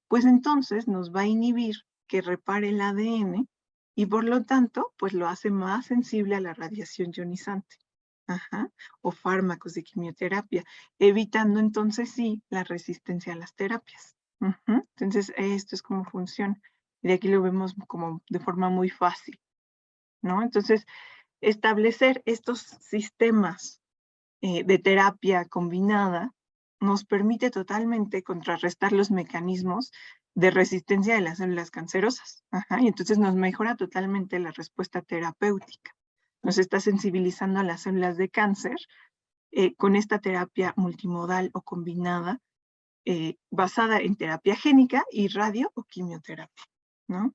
pues entonces nos va a inhibir que repare el ADN y por lo tanto, pues lo hace más sensible a la radiación ionizante. Ajá, o fármacos de quimioterapia, evitando entonces sí la resistencia a las terapias. Entonces, esto es cómo funciona. Y de aquí lo vemos como de forma muy fácil, ¿no? Entonces, establecer estos sistemas de terapia combinada nos permite totalmente contrarrestar los mecanismos de resistencia de las células cancerosas. Ajá, y entonces nos mejora totalmente la respuesta terapéutica. Nos está sensibilizando a las células de cáncer con esta terapia multimodal o combinada basada en terapia génica y radio o quimioterapia, ¿no?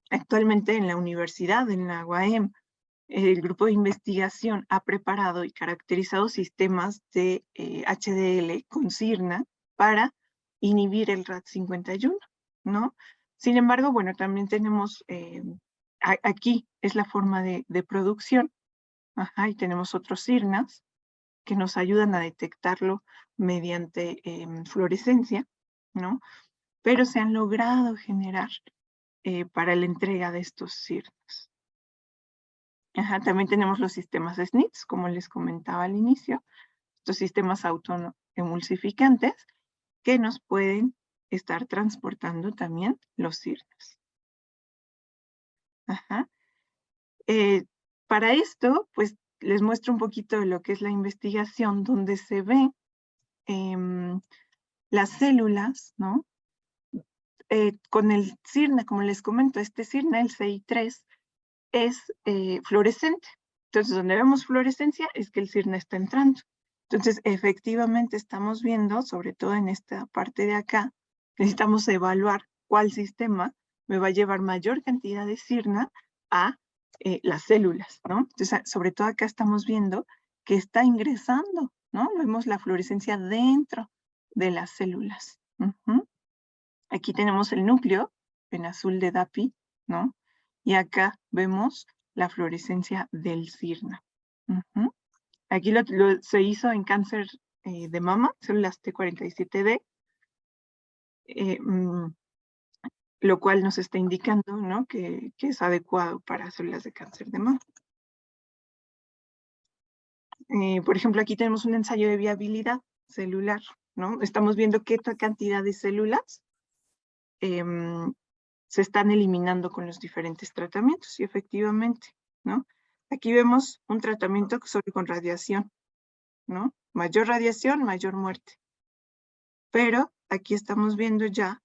Actualmente en la universidad, en la UAM, el grupo de investigación ha preparado y caracterizado sistemas de HDL con sirna para inhibir el RAD51, ¿no? Sin embargo, bueno, también tenemos, aquí es la forma de producción, ajá, y tenemos otros sirnas que nos ayudan a detectarlo mediante fluorescencia, ¿no? Pero se han logrado generar para la entrega de estos sirnas. Ajá, también tenemos los sistemas SNITs, como les comentaba al inicio, estos sistemas autoemulsificantes que nos pueden estar transportando también los sirnas. Ajá. Para esto, pues les muestro un poquito de lo que es la investigación, donde se ven las células, ¿no? Con el sirna, como les comento, este sirna, el CI3, es fluorescente. Entonces, donde vemos fluorescencia es que el sirna está entrando. Entonces, efectivamente estamos viendo, sobre todo en esta parte de acá, necesitamos evaluar cuál sistema me va a llevar mayor cantidad de sirna a las células, ¿no? Entonces, sobre todo acá estamos viendo que está ingresando, ¿no? Vemos la fluorescencia dentro de las células. Aquí tenemos el núcleo en azul de DAPI, ¿no? Y acá vemos la fluorescencia del sirna. Aquí se hizo en cáncer de mama, células T47D, lo cual nos está indicando, ¿no? que es adecuado para células de cáncer de mama. Por ejemplo, aquí tenemos un ensayo de viabilidad celular, ¿no? Estamos viendo qué cantidad de células se están eliminando con los diferentes tratamientos, y efectivamente, ¿no? Aquí vemos un tratamiento solo con radiación, ¿no? Mayor radiación, mayor muerte. Pero aquí estamos viendo ya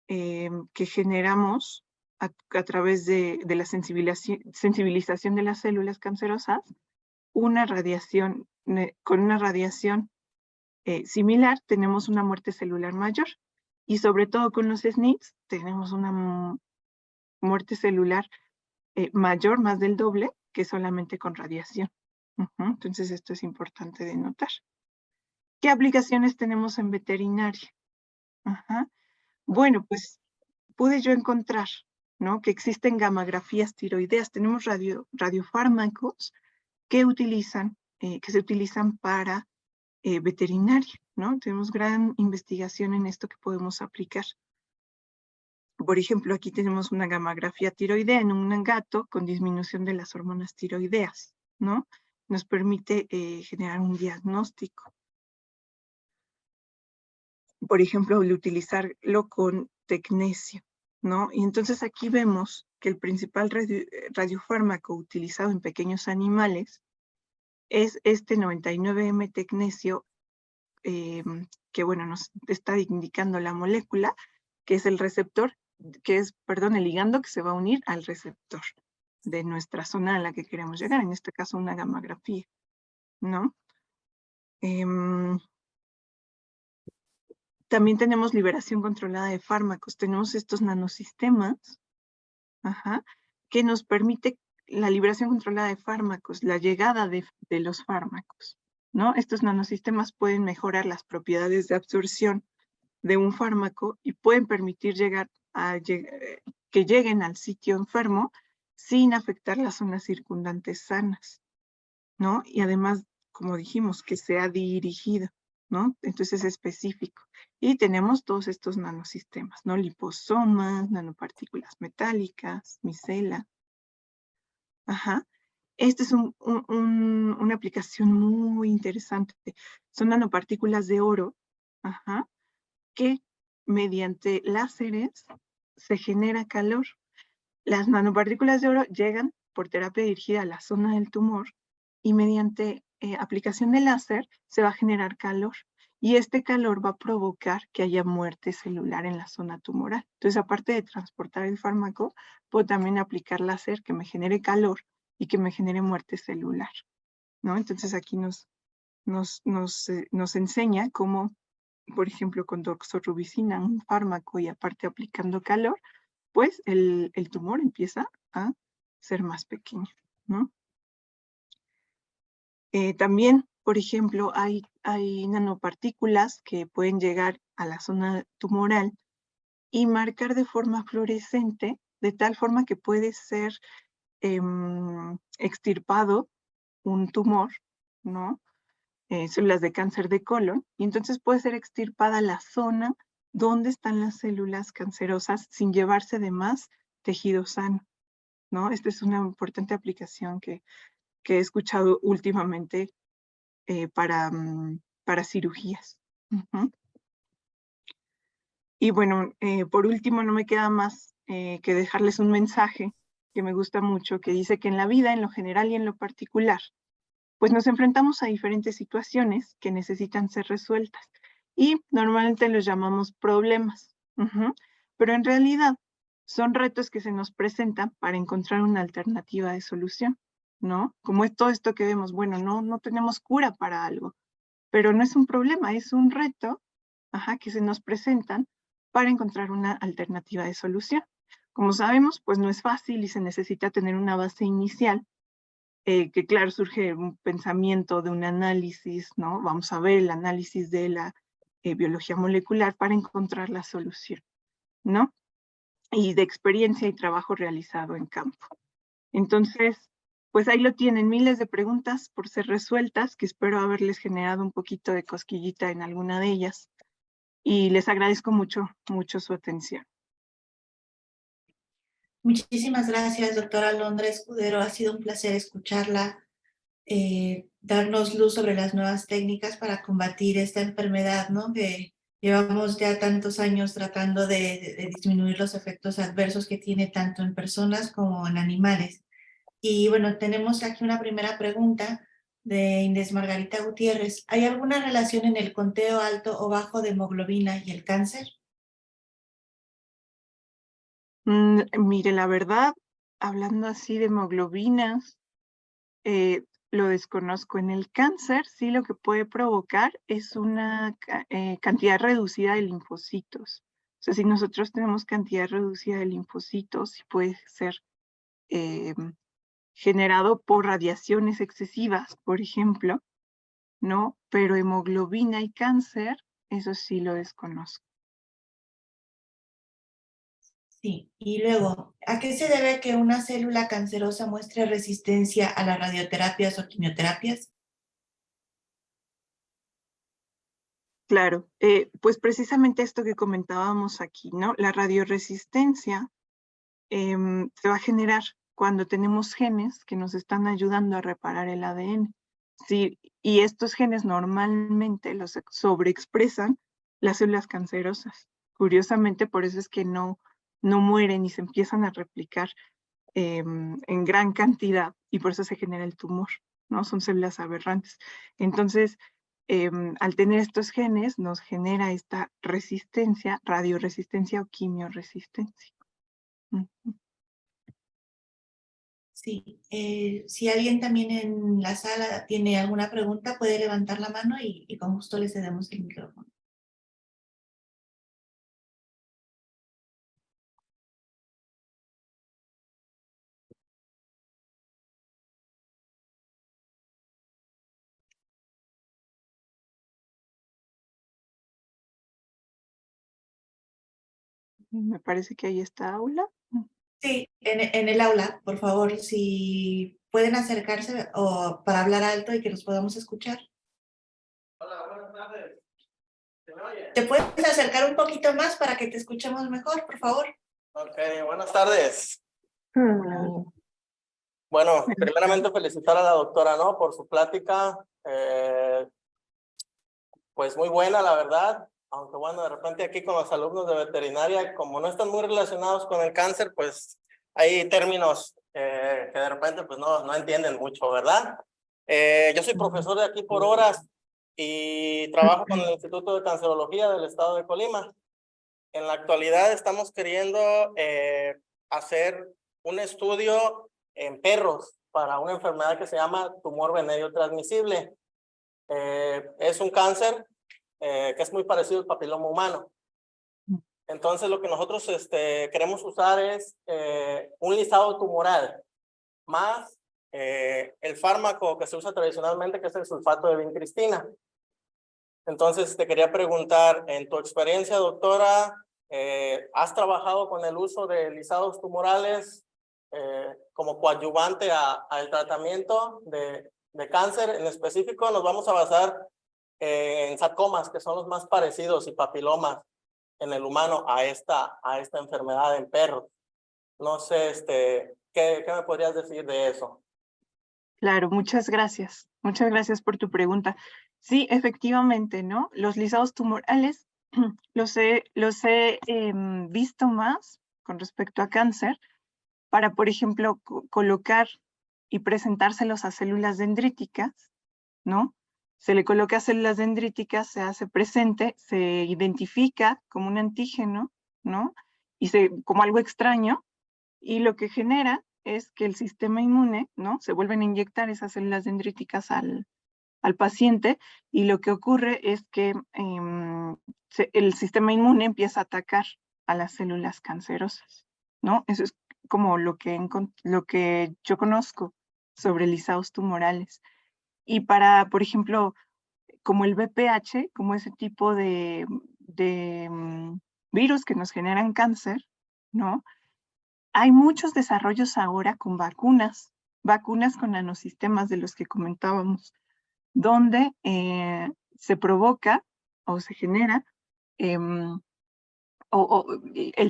que generamos a través de la sensibilización de las células cancerosas una radiación, con una radiación similar tenemos una muerte celular mayor, y sobre todo con los SNITs tenemos una muerte celular mayor, más del doble, que solamente con radiación. Entonces esto es importante de notar. ¿Qué aplicaciones tenemos en veterinaria? Bueno, pues pude yo encontrar, ¿no? que existen gammagrafías tiroideas. Tenemos radiofármacos que se utilizan para veterinaria, ¿no? Tenemos gran investigación en esto que podemos aplicar. Por ejemplo, aquí tenemos una gammagrafía tiroidea en un gato con disminución de las hormonas tiroideas, ¿no? Nos permite generar un diagnóstico. Por ejemplo, el utilizarlo con tecnesio, ¿no? Y entonces aquí vemos que el principal radiofármaco utilizado en pequeños animales es este 99M tecnesio, que bueno, nos está indicando la molécula, que es el receptor, el ligando que se va a unir al receptor de nuestra zona a la que queremos llegar, en este caso una gammagrafía, ¿no? También tenemos liberación controlada de fármacos, tenemos estos nanosistemas, que nos permite la liberación controlada de fármacos, la llegada de los fármacos, ¿no? Estos nanosistemas pueden mejorar las propiedades de absorción de un fármaco y pueden permitir que lleguen al sitio enfermo sin afectar las zonas circundantes sanas, ¿no? Y además, como dijimos, que sea dirigido, ¿no? Entonces es específico. Y tenemos todos estos nanosistemas, ¿no? Liposomas, nanopartículas metálicas, micela. Ajá. Esta es una aplicación muy interesante. Son nanopartículas de oro, ajá, que mediante láseres se genera calor. Las nanopartículas de oro llegan por terapia dirigida a la zona del tumor y mediante aplicación de láser se va a generar calor. Y este calor va a provocar que haya muerte celular en la zona tumoral. Entonces, aparte de transportar el fármaco, puedo también aplicar láser que me genere calor y que me genere muerte celular, ¿no? Entonces, aquí nos enseña cómo, por ejemplo, con doxorubicina, un fármaco y aparte aplicando calor, pues el tumor empieza a ser más pequeño, ¿no? También, por ejemplo, hay nanopartículas que pueden llegar a la zona tumoral y marcar de forma fluorescente, de tal forma que puede ser extirpado un tumor, ¿no? Células de cáncer de colon, y entonces puede ser extirpada la zona donde están las células cancerosas sin llevarse de más tejido sano, ¿no? Esta es una importante aplicación que he escuchado últimamente para cirugías. Uh-huh. Y bueno, por último, no me queda más que dejarles un mensaje que me gusta mucho, que dice que en la vida, en lo general y en lo particular, pues nos enfrentamos a diferentes situaciones que necesitan ser resueltas y normalmente los llamamos problemas. Uh-huh. Pero en realidad son retos que se nos presentan para encontrar una alternativa de solución, ¿no? Como es todo esto que vemos, bueno, no tenemos cura para algo, pero no es un problema, es un reto, ajá, que se nos presentan para encontrar una alternativa de solución. Como sabemos, pues no es fácil y se necesita tener una base inicial, que claro, surge un pensamiento de un análisis, ¿no? Vamos a ver el análisis de la biología molecular para encontrar la solución, ¿no? Y de experiencia y trabajo realizado en campo. Entonces, pues ahí lo tienen, miles de preguntas por ser resueltas, que espero haberles generado un poquito de cosquillita en alguna de ellas. Y les agradezco mucho, mucho su atención. Muchísimas gracias, doctora Alondra Escudero. Ha sido un placer escucharla, darnos luz sobre las nuevas técnicas para combatir esta enfermedad, ¿no? Que llevamos ya tantos años tratando de disminuir los efectos adversos que tiene tanto en personas como en animales. Y bueno, tenemos aquí una primera pregunta de Inés Margarita Gutiérrez. ¿Hay alguna relación en el conteo alto o bajo de hemoglobina y el cáncer? Mire, la verdad, hablando así de hemoglobinas, lo desconozco. En el cáncer, sí lo que puede provocar es una cantidad reducida de linfocitos. O sea, si nosotros tenemos cantidad reducida de linfocitos, sí puede ser generado por radiaciones excesivas, por ejemplo, ¿no? Pero hemoglobina y cáncer, eso sí lo desconozco. Sí, y luego, ¿a qué se debe que una célula cancerosa muestre resistencia a las radioterapias o quimioterapias? Claro, pues precisamente esto que comentábamos aquí, ¿no? La radioresistencia se va a generar cuando tenemos genes que nos están ayudando a reparar el ADN. Sí, y estos genes normalmente los sobreexpresan las células cancerosas. Curiosamente, por eso es que no mueren y se empiezan a replicar en gran cantidad y por eso se genera el tumor, ¿no? Son células aberrantes. Entonces, al tener estos genes, nos genera esta resistencia, radioresistencia o quimioresistencia. Sí, si alguien también en la sala tiene alguna pregunta, puede levantar la mano y con gusto le cedemos el micrófono. Me parece que ahí está Aula. Sí, en el aula, por favor, si pueden acercarse o para hablar alto y que los podamos escuchar. Hola, buenas tardes. ¿Te puedes acercar un poquito más para que te escuchemos mejor, por favor? Ok, buenas tardes. Bueno, primeramente felicitar a la doctora, ¿no? Por su plática, pues muy buena, la verdad. Aunque bueno, de repente aquí con los alumnos de veterinaria, como no están muy relacionados con el cáncer, pues hay términos que de repente pues no entienden mucho, ¿verdad? Yo soy profesor de aquí por horas y trabajo con el Instituto de Cancerología del Estado de Colima. En la actualidad estamos queriendo hacer un estudio en perros para una enfermedad que se llama tumor venéreo transmisible. Es un cáncer que es muy parecido al papiloma humano. Entonces lo que nosotros queremos usar es un listado tumoral más el fármaco que se usa tradicionalmente, que es el sulfato de vincristina. Entonces te quería preguntar, en tu experiencia, doctora, ¿has trabajado con el uso de lisados tumorales como coadyuvante al tratamiento de cáncer? En específico nos vamos a basar en sarcomas, que son los más parecidos, y papilomas en el humano a esta enfermedad en perros. No sé, ¿qué me podrías decir de eso? Claro, muchas gracias. Muchas gracias por tu pregunta. Sí, efectivamente, ¿no? Los lisados tumorales los he visto más con respecto a cáncer para, por ejemplo, colocar y presentárselos a células dendríticas, ¿no? Se le coloca células dendríticas, se hace presente, se identifica como un antígeno, ¿no? Y como algo extraño, y lo que genera es que el sistema inmune, ¿no? Se vuelven a inyectar esas células dendríticas al paciente, y lo que ocurre es que el sistema inmune empieza a atacar a las células cancerosas, ¿no? Eso es como lo que yo conozco sobre lisados tumorales. Y para, por ejemplo, como el VPH, como ese tipo de virus que nos generan cáncer, ¿no? Hay muchos desarrollos ahora con vacunas con nanosistemas de los que comentábamos, donde se provoca o se genera el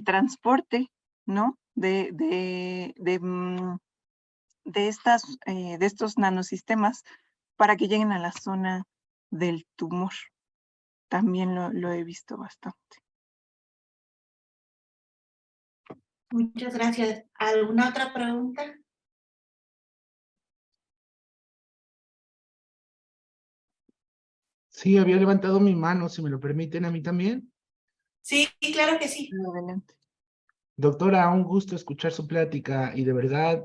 transporte, ¿no? de estos nanosistemas para que lleguen a la zona del tumor. También lo he visto bastante. Muchas gracias. ¿Alguna otra pregunta? Sí, había levantado mi mano, si me lo permiten a mí también. Sí, claro que sí. Adelante. Doctora, un gusto escuchar su plática y de verdad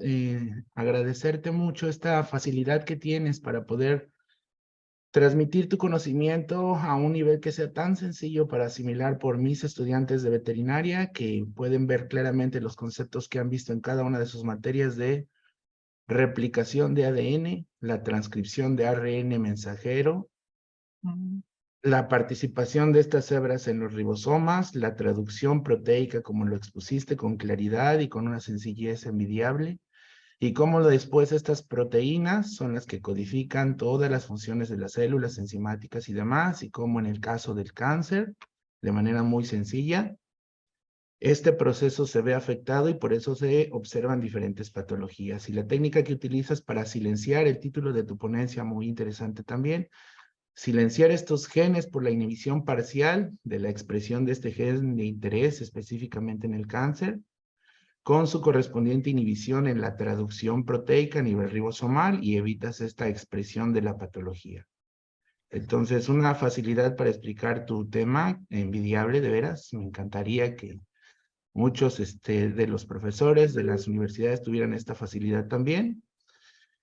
agradecerte mucho esta facilidad que tienes para poder transmitir tu conocimiento a un nivel que sea tan sencillo para asimilar por mis estudiantes de veterinaria, que pueden ver claramente los conceptos que han visto en cada una de sus materias de replicación de ADN, la transcripción de ARN mensajero, la participación de estas hebras en los ribosomas, la traducción proteica como lo expusiste con claridad y con una sencillez envidiable, y cómo después estas proteínas son las que codifican todas las funciones de las células enzimáticas y demás, y cómo en el caso del cáncer, de manera muy sencilla, este proceso se ve afectado y por eso se observan diferentes patologías. Y la técnica que utilizas para silenciar, el título de tu ponencia muy interesante también, silenciar estos genes por la inhibición parcial de la expresión de este gen de interés, específicamente en el cáncer, con su correspondiente inhibición en la traducción proteica a nivel ribosomal, y evitas esta expresión de la patología. Entonces, una facilidad para explicar tu tema envidiable, de veras. Me encantaría que muchos de los profesores de las universidades tuvieran esta facilidad también.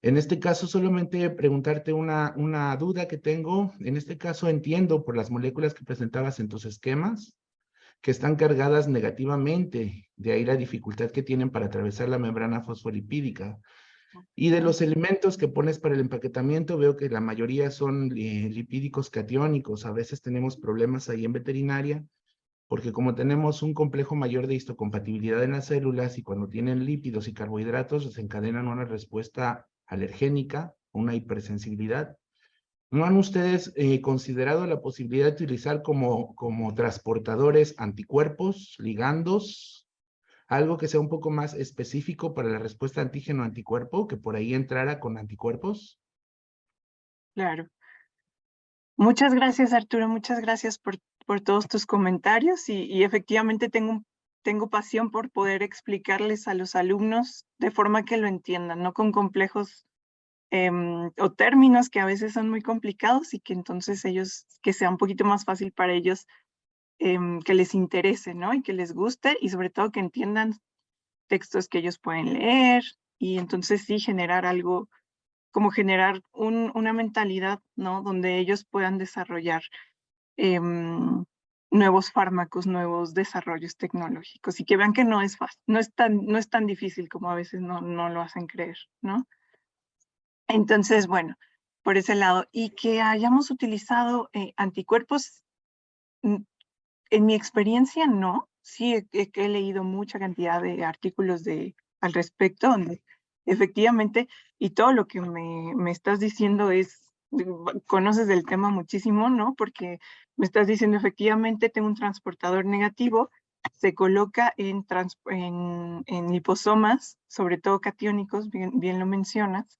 En este caso, solamente preguntarte una duda que tengo. En este caso, entiendo por las moléculas que presentabas en tus esquemas que están cargadas negativamente, de ahí la dificultad que tienen para atravesar la membrana fosfolipídica. Y de los elementos que pones para el empaquetamiento, veo que la mayoría son lipídicos catiónicos. A veces tenemos problemas ahí en veterinaria, porque como tenemos un complejo mayor de histocompatibilidad en las células, y cuando tienen lípidos y carbohidratos, desencadenan una respuesta alergénica, una hipersensibilidad. ¿No han ustedes considerado la posibilidad de utilizar como transportadores anticuerpos, ligandos, algo que sea un poco más específico para la respuesta antígeno-anticuerpo, que por ahí entrara con anticuerpos? Claro. Muchas gracias, Arturo. Muchas gracias por todos tus comentarios y efectivamente tengo pasión por poder explicarles a los alumnos de forma que lo entiendan, no con complejos o términos que a veces son muy complicados y que entonces que sea un poquito más fácil para ellos, que les interese, ¿no? Y que les guste y sobre todo que entiendan textos que ellos pueden leer y entonces sí generar algo, como generar una mentalidad, ¿no? Donde ellos puedan desarrollar nuevos fármacos, nuevos desarrollos tecnológicos y que vean que no es fácil, no es tan difícil como a veces no lo hacen creer, ¿no? Entonces, bueno, por ese lado. Y que hayamos utilizado anticuerpos, en mi experiencia no. Sí he leído mucha cantidad de artículos al respecto, donde efectivamente, y todo lo que me estás diciendo conoces del tema muchísimo, ¿no? Porque me estás diciendo efectivamente tengo un transportador negativo, se coloca en liposomas, sobre todo catiónicos, bien lo mencionas,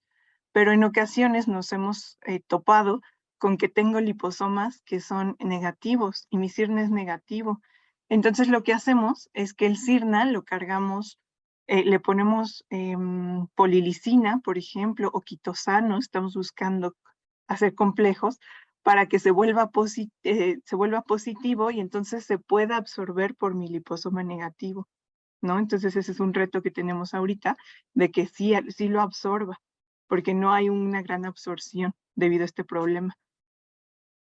pero en ocasiones nos hemos topado con que tengo liposomas que son negativos y mi CIRNA es negativo. Entonces lo que hacemos es que el CIRNA lo cargamos, le ponemos polilicina, por ejemplo, o quitosano, estamos buscando hacer complejos para que se vuelva positivo y entonces se pueda absorber por mi liposoma negativo, ¿no? Entonces ese es un reto que tenemos ahorita, de que sí lo absorba, porque no hay una gran absorción debido a este problema.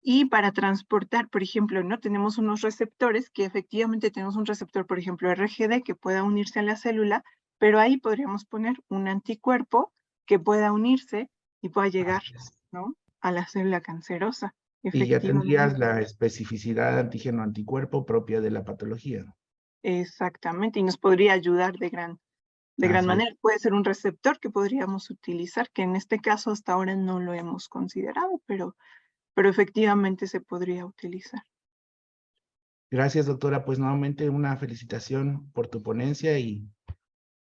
Y para transportar, por ejemplo, ¿no? Tenemos unos receptores que efectivamente tenemos un receptor, por ejemplo, RGD, que pueda unirse a la célula, pero ahí podríamos poner un anticuerpo que pueda unirse y pueda llegar, ¿no? A la célula cancerosa, Y ya efectivamente. tendrías la especificidad antígeno-anticuerpo propia de la patología. Exactamente, y nos podría ayudar de gran Así es. manera. Puede ser un receptor que podríamos utilizar, que en este caso hasta ahora no lo hemos considerado, pero efectivamente se podría utilizar. Gracias, doctora. Pues nuevamente una felicitación por tu ponencia y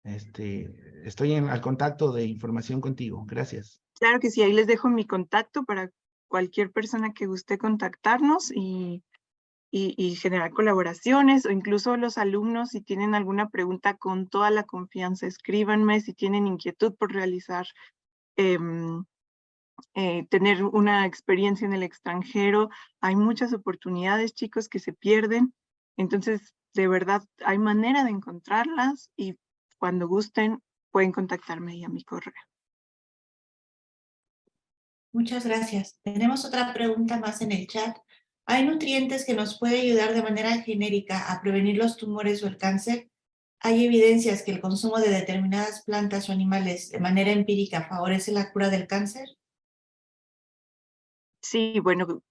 estoy al contacto de información contigo. Gracias. Claro que sí, ahí les dejo mi contacto para cualquier persona que guste contactarnos y generar colaboraciones, o incluso los alumnos, si tienen alguna pregunta, con toda la confianza, escríbanme. Si tienen inquietud por realizar, tener una experiencia en el extranjero, hay muchas oportunidades, chicos, que se pierden. Entonces, de verdad, hay manera de encontrarlas y cuando gusten pueden contactarme ahí a mi correo. Muchas gracias. Tenemos otra pregunta más en el chat. ¿Hay nutrientes que nos pueden ayudar de manera genérica a prevenir los tumores o el cáncer? ¿Hay evidencias que el consumo de determinadas plantas o animales de manera empírica favorece la cura del cáncer? Sí, bueno,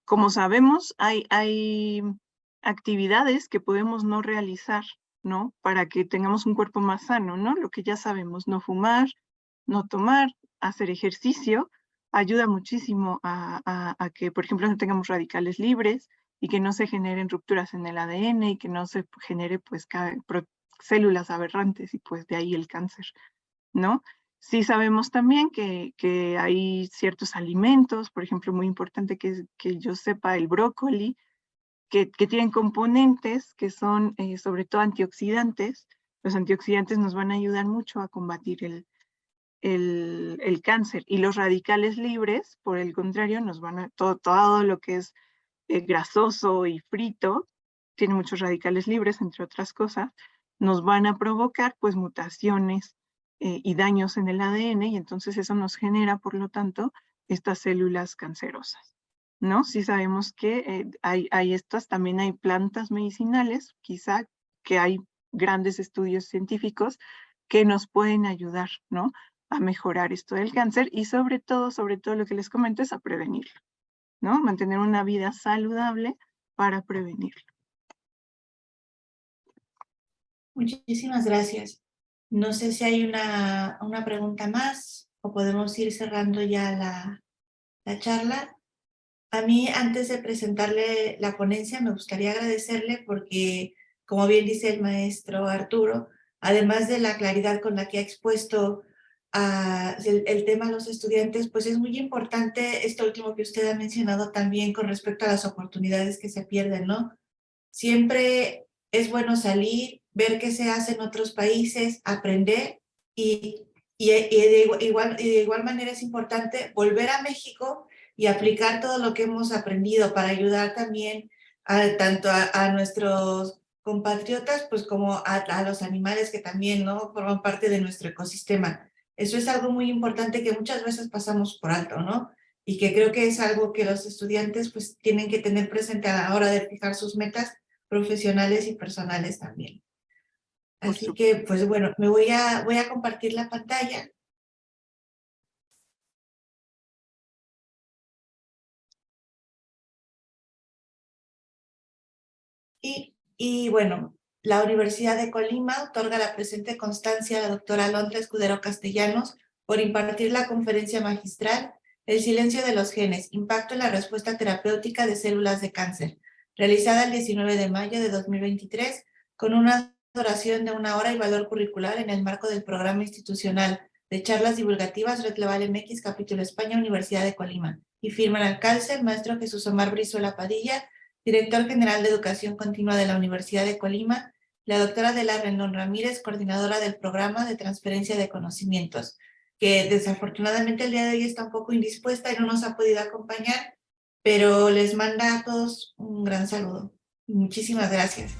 como sabemos, hay actividades que podemos no realizar, ¿no? Para que tengamos un cuerpo más sano, ¿no? Lo que ya sabemos, no fumar, no tomar, hacer ejercicio, ayuda muchísimo a que, por ejemplo, no tengamos radicales libres y que no se generen rupturas en el ADN y que no se genere, pues, células aberrantes y, pues, de ahí el cáncer, ¿no? Sí sabemos también que hay ciertos alimentos, por ejemplo, muy importante que yo sepa, el brócoli, que tienen componentes que son sobre todo antioxidantes. Los antioxidantes nos van a ayudar mucho a combatir el cáncer, y los radicales libres, por el contrario, nos van a, todo lo que es grasoso y frito, tiene muchos radicales libres, entre otras cosas, nos van a provocar pues mutaciones y daños en el ADN, y entonces eso nos genera, por lo tanto, estas células cancerosas, ¿no? Sí sabemos que hay estas, también hay plantas medicinales, quizá que hay grandes estudios científicos que nos pueden ayudar, ¿no? A mejorar esto del cáncer y sobre todo lo que les comento es a prevenirlo, ¿no? Mantener una vida saludable para prevenirlo. Muchísimas gracias. No sé si hay una pregunta más o podemos ir cerrando ya la la charla. A mí, antes de presentarle la ponencia, me gustaría agradecerle porque, como bien dice el maestro Arturo, además de la claridad con la que ha expuesto el tema a los estudiantes, pues es muy importante esto último que usted ha mencionado también con respecto a las oportunidades que se pierden, ¿no? Siempre es bueno salir, ver qué se hace en otros países, aprender y de igual manera es importante volver a México y aplicar todo lo que hemos aprendido para ayudar también tanto a nuestros compatriotas pues como a los animales que también ¿no? forman parte de nuestro ecosistema. Eso es algo muy importante que muchas veces pasamos por alto, ¿no? Y que creo que es algo que los estudiantes pues tienen que tener presente a la hora de fijar sus metas profesionales y personales también. Así que, pues bueno, voy a compartir la pantalla. Y bueno, la Universidad de Colima otorga la presente constancia a la doctora Alondra Escudero Castellanos por impartir la conferencia magistral El silencio de los genes, impacto en la respuesta terapéutica de células de cáncer, realizada el 19 de mayo de 2023, con una duración de 1 hora y valor curricular en el marco del programa institucional de charlas divulgativas Red Global MX, Capítulo España, Universidad de Colima. Y firman al calce el maestro Jesús Omar Brizuela Padilla, Director General de Educación Continua de la Universidad de Colima, la doctora Adela Rendón Ramírez, coordinadora del programa de transferencia de conocimientos, que desafortunadamente el día de hoy está un poco indispuesta y no nos ha podido acompañar, pero les manda a todos un gran saludo. Muchísimas gracias.